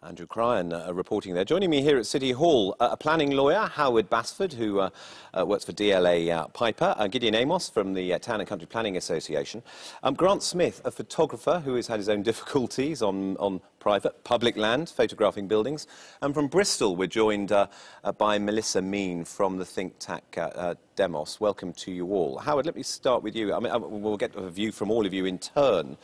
Andrew Cryan reporting there. Joining me here at City Hall, a planning lawyer, Howard Basford, who works for DLA Piper, Gideon Amos from the Town and Country Planning Association, Grant Smith, a photographer who has had his own difficulties on private, public land, photographing buildings, and from Bristol we're joined by Melissa Mean from the think tank Demos. Welcome to you all. Howard, let me start with you. I mean, we'll get a view from all of you in turn.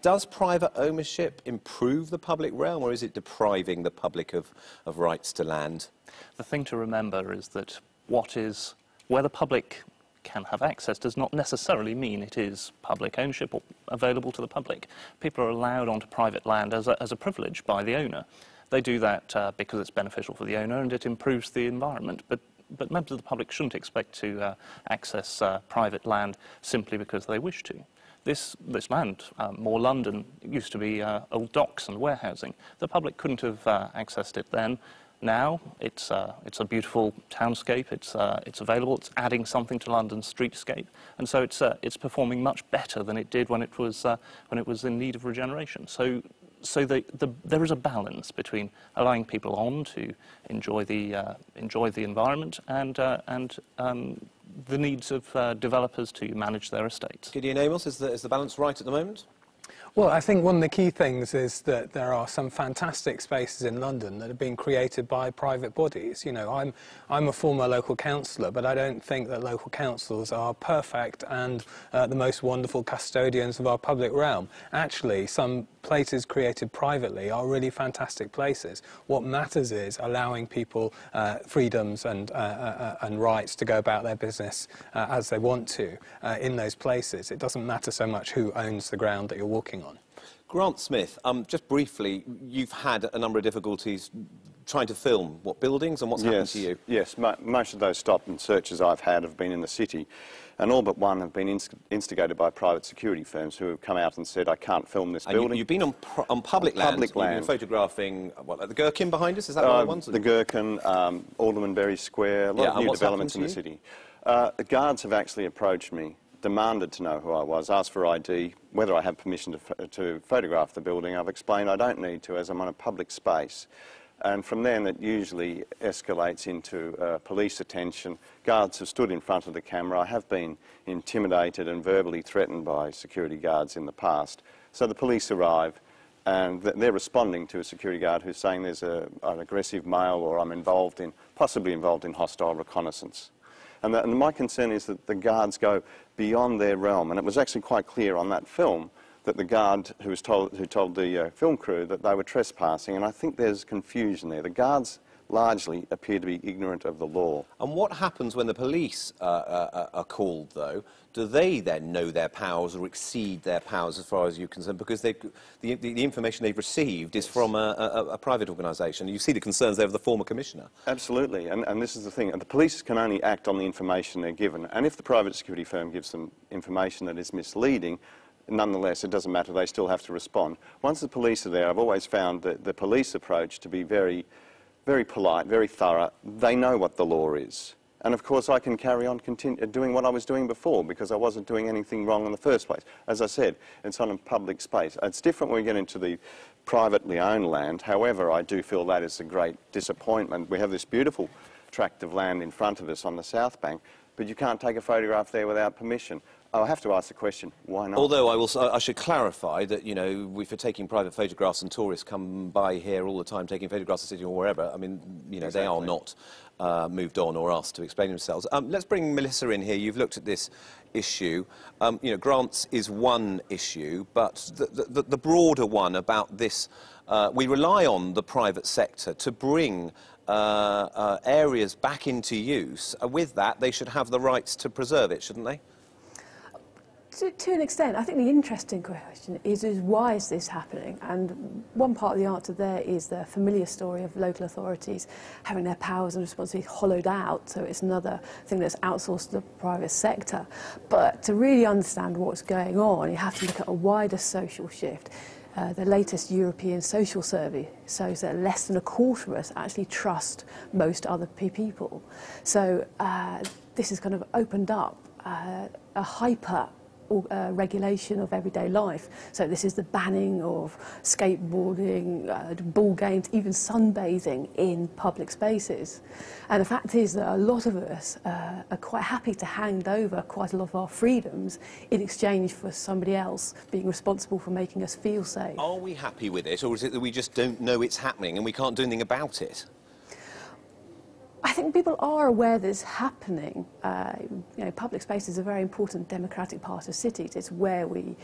Does private ownership improve the public realm, or is it depriving the public of rights to land? The thing to remember is that where the public can have access does not necessarily mean it is public ownership or available to the public. People are allowed onto private land as a privilege by the owner. They do that because it's beneficial for the owner and it improves the environment. But members of the public shouldn't expect to access private land simply because they wish to. This land, more London, used to be old docks and warehousing. The public couldn't have accessed it then. Now it's a beautiful townscape. It's available. It's adding something to London's streetscape, and so it's performing much better than it did when it was in need of regeneration. So there is a balance between allowing people on to enjoy the environment and the needs of developers to manage their estates. Gideon Amos, is the balance right at the moment? Well, I think one of the key things is that there are some fantastic spaces in London that have been created by private bodies. You know, I'm a former local councillor, but I don't think that local councils are perfect and the most wonderful custodians of our public realm. Actually, some places created privately are really fantastic places. What matters is allowing people freedoms and rights to go about their business as they want to in those places. It doesn't matter so much who owns the ground that you're walking on. Grant Smith, just briefly, you've had a number of difficulties trying to film what buildings and what's happened to you. Yes, most of those stop and searches I've had have been in the city, and all but one have been instigated by private security firms who have come out and said, I can't film this building. You've been on public land. Public land. You've been photographing, what, the Gherkin behind us? Is that one of the ones? The Gherkin, Aldermanbury Square, a lot of new developments in the city. The guards have actually approached me, demanded to know who I was, asked for ID, whether I have permission to photograph the building. I've explained I don't need to, as I'm on a public space. And from then it usually escalates into police attention. Guards have stood in front of the camera. I have been intimidated and verbally threatened by security guards in the past. So the police arrive and they're responding to a security guard who's saying there's an aggressive male, or I'm possibly involved in hostile reconnaissance. And my concern is that the guards go beyond their realm, and it was actually quite clear on that film that the guard who told the film crew that they were trespassing, and I think there's confusion there. The guards largely appear to be ignorant of the law. And what happens when the police are called, though? Do they then know their powers or exceed their powers as far as you're concerned? Because the information they've received is from a private organisation. You see the concerns there of the former commissioner. Absolutely, and this is the thing. The police can only act on the information they're given, and if the private security firm gives them information that is misleading, nonetheless, it doesn't matter, they still have to respond. Once the police are there, I've always found the police approach to be very polite, very thorough. They know what the law is. And of course I can carry on doing what I was doing before, because I wasn't doing anything wrong in the first place. As I said, it's on a public space. It's different when we get into the privately owned land. However, I do feel that is a great disappointment. We have this beautiful tract of land in front of us on the Southbank, but you can't take a photograph there without permission. I have to ask the question, why not? Although I should clarify that, you know, if you're taking private photographs and tourists come by here all the time taking photographs of the city or wherever, I mean, you know, exactly. They are not moved on or asked to explain themselves. Let's bring Melissa in here. You've looked at this issue. You know, grants is one issue, but the broader one about this, we rely on the private sector to bring areas back into use. With that, they should have the rights to preserve it, shouldn't they? To an extent, I think the interesting question is why is this happening? And one part of the answer there is the familiar story of local authorities having their powers and responsibilities hollowed out, so it's another thing that's outsourced to the private sector. But to really understand what's going on, you have to look at a wider social shift. The latest European social survey shows that less than a quarter of us actually trust most other people. So this has kind of opened up a hyper regulation of everyday life. So this is the banning of skateboarding, ball games, even sunbathing in public spaces. And the fact is that a lot of us are quite happy to hand over quite a lot of our freedoms in exchange for somebody else being responsible for making us feel safe. Are we happy with it, or is it that we just don't know it's happening and we can't do anything about it? I think people are aware that it's happening. You know, public space is a very important democratic part of cities. It's where we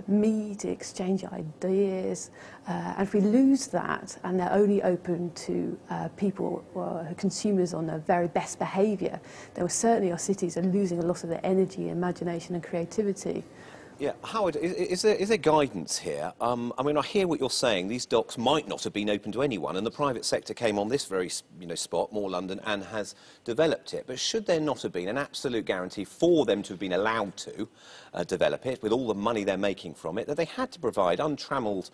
meet, exchange ideas, and if we lose that and they're only open to people or consumers on their very best behaviour, then certainly our cities are losing a lot of their energy, imagination and creativity. Yeah, Howard, is there guidance here? I mean, I hear what you're saying. These docks might not have been open to anyone, and the private sector came on this very, spot, More London, and has developed it. But should there not have been an absolute guarantee for them to have been allowed to develop it, with all the money they're making from it, that they had to provide untrammelled,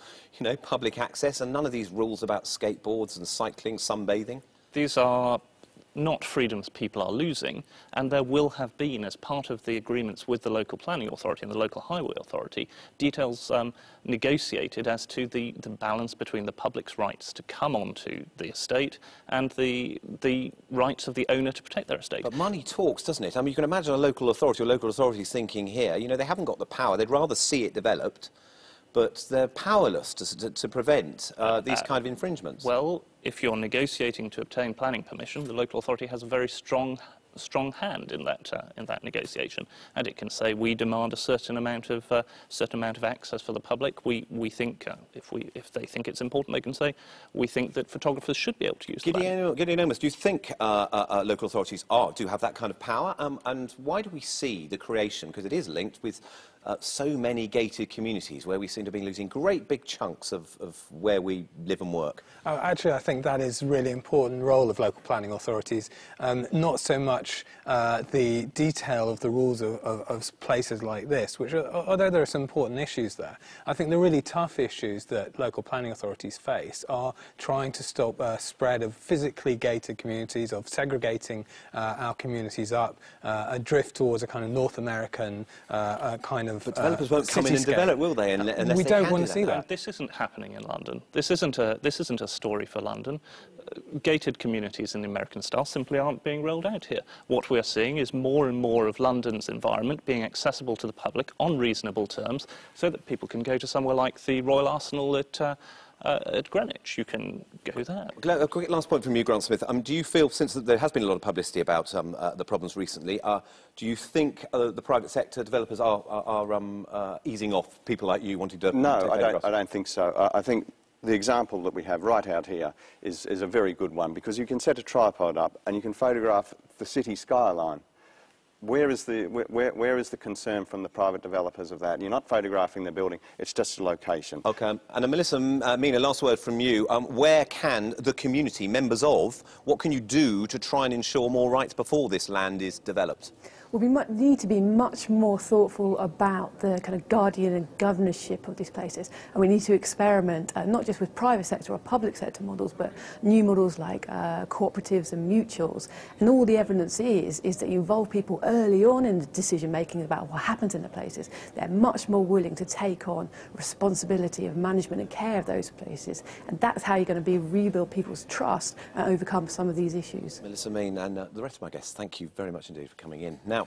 public access, and none of these rules about skateboards and cycling, sunbathing? These are not freedoms people are losing, and there will have been, as part of the agreements with the local planning authority and the local highway authority, details negotiated as to the balance between the public's rights to come onto the estate and the rights of the owner to protect their estate. But money talks, doesn't it? I mean, you can imagine a local authority or local authorities thinking here, they haven't got the power. They'd rather see it developed, but they're powerless to prevent these kind of infringements. Well, if you're negotiating to obtain planning permission, the local authority has a very strong hand in that negotiation, and it can say we demand a certain amount of access for the public. We think if they think it's important, they can say we think that photographers should be able to use that. Gideon Amos, do you think local authorities do have that kind of power? And why do we see the creation, because it is linked with so many gated communities where we seem to be losing great big chunks of where we live and work? Actually, I think that is a really important role of local planning authorities, not so much the detail of the rules of places like this, which, although there are some important issues there, I think the really tough issues that local planning authorities face are trying to stop a spread of physically gated communities, of segregating our communities up, a drift towards a kind of North American kind of But developers won't come in and develop, will they? Unless we don't want to see that. And this isn't happening in London. This isn't a story for London. Gated communities in the American style simply aren't being rolled out here. What we are seeing is more and more of London's environment being accessible to the public on reasonable terms, so that people can go to somewhere like the Royal Arsenal at Greenwich. You can go there. A quick last point from you, Grant Smith. Do you feel, since there has been a lot of publicity about the problems recently, do you think the private sector developers are easing off people like you wanting to... No, I don't think so. I think the example that we have right out here is a very good one, because you can set a tripod up and you can photograph the city skyline. Where is the concern from the private developers of that? You're not photographing the building, it's just a location. OK, and Melissa, Mina, last word from you. Where can the community, members of, what can you do to try and ensure more rights before this land is developed? Well, we might need to be much more thoughtful about the kind of guardian and governorship of these places, and we need to experiment not just with private sector or public sector models, but new models like cooperatives and mutuals. And all the evidence is that you involve people early on in the decision making about what happens in the places. They're much more willing to take on responsibility of management and care of those places, and that's how you're going to rebuild people's trust and overcome some of these issues. Melissa, Mean, and the rest of my guests, thank you very much indeed for coming in. Now,